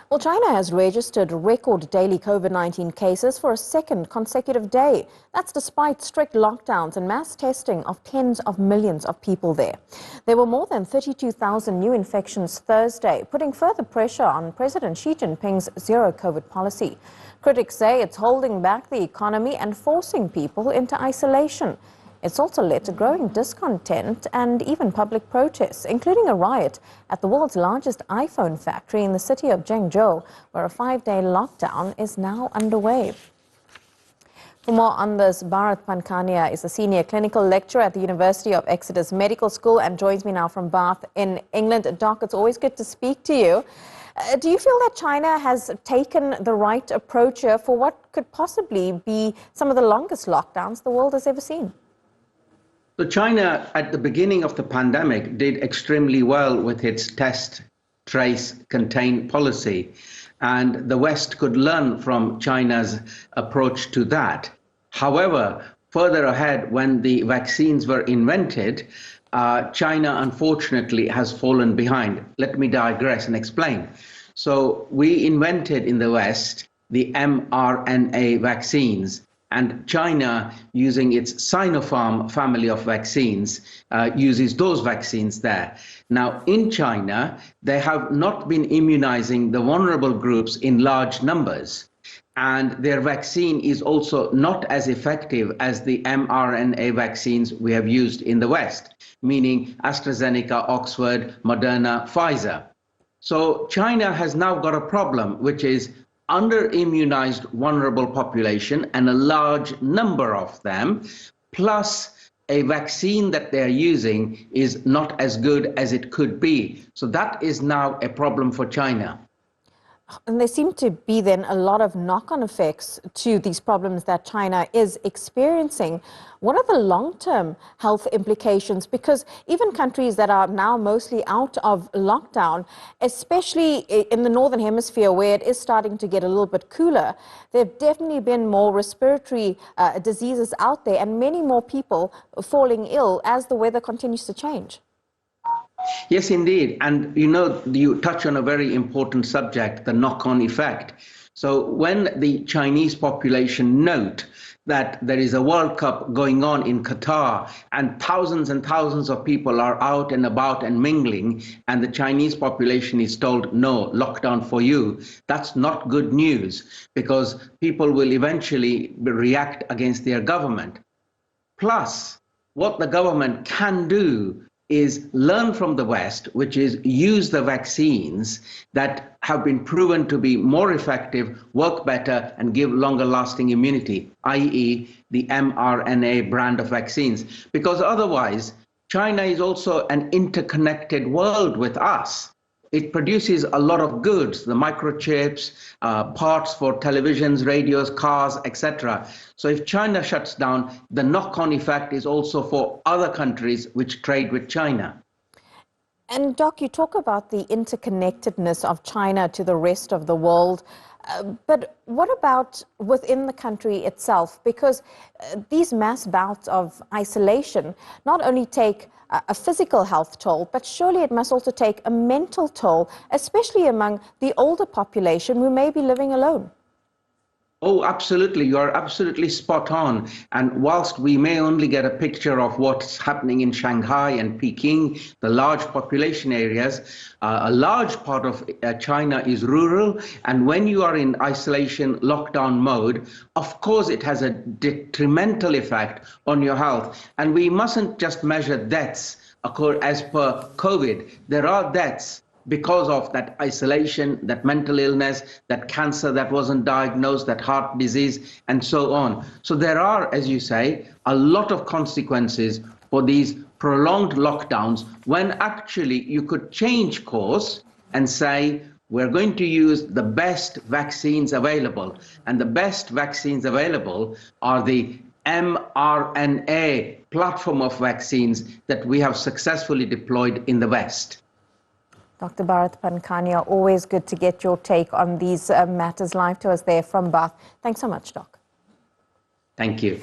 Well, China has registered record daily COVID-19 cases for a second consecutive day. That's despite strict lockdowns and mass testing of tens of millions of people there. There were more than 32,000 new infections Thursday, putting further pressure on President Xi Jinping's zero-COVID policy. Critics say it's holding back the economy and forcing people into isolation. It's also led to growing discontent and even public protests, including a riot at the world's largest iPhone factory in the city of Zhengzhou, where a 5-day lockdown is now underway. For more on this, Bharat Pankania is a senior clinical lecturer at the University of Exeter's Medical School and joins me now from Bath in England. Doc, it's always good to speak to you. Do you feel that China has taken the right approach here for what could possibly be some of the longest lockdowns the world has ever seen? So China, at the beginning of the pandemic, did extremely well with its test, trace, contain policy. And the West could learn from China's approach to that. However, further ahead, when the vaccines were invented, China, unfortunately, has fallen behind. Let me digress and explain. So we invented in the West the mRNA vaccines. And China, using its Sinopharm family of vaccines, uses those vaccines there. Now, in China, they have not been immunizing the vulnerable groups in large numbers. And their vaccine is also not as effective as the mRNA vaccines we have used in the West, meaning AstraZeneca, Oxford, Moderna, Pfizer. So China has now got a problem, which is under-immunized vulnerable population and a large number of them, plus a vaccine that they're using is not as good as it could be. So that is now a problem for China. And there seem to be then a lot of knock-on effects to these problems that China is experiencing. What are the long-term health implications? Because even countries that are now mostly out of lockdown, especially in the Northern Hemisphere where it is starting to get a little bit cooler, there have definitely been more respiratory diseases out there and many more people falling ill as the weather continues to change. Yes, indeed. And you touch on a very important subject, the knock-on effect. So when the Chinese population note that there is a World Cup going on in Qatar and thousands of people are out and about and mingling, and the Chinese population is told, no, lockdown for you, that's not good news, because people will eventually react against their government. Plus, what the government can do is learn from the West, which is use the vaccines that have been proven to be more effective, work better, and give longer lasting immunity, i.e. the mRNA brand of vaccines. Because otherwise, China is also an interconnected world with us. It produces a lot of goods, the microchips, parts for televisions, radios, cars, etc. So if China shuts down, the knock-on effect is also for other countries which trade with China. And Doc, you talk about the interconnectedness of China to the rest of the world. But what about within the country itself? Because these mass bouts of isolation not only take a physical health toll, but surely it must also take a mental toll, especially among the older population who may be living alone. Oh, absolutely. You are absolutely spot on. And whilst we may only get a picture of what's happening in Shanghai and Peking, the large population areas, a large part of China is rural. And when you are in isolation, lockdown mode, of course, it has a detrimental effect on your health. And we mustn't just measure deaths as per COVID. There are deaths because of that isolation, that mental illness, that cancer that wasn't diagnosed, that heart disease, and so on. So there are, as you say, a lot of consequences for these prolonged lockdowns when actually you could change course and say, we're going to use the best vaccines available. And the best vaccines available are the mRNA platform of vaccines that we have successfully deployed in the West. Dr. Bharat Pankania, always good to get your take on these matters. Live to us there from Bath. Thanks so much, Doc. Thank you.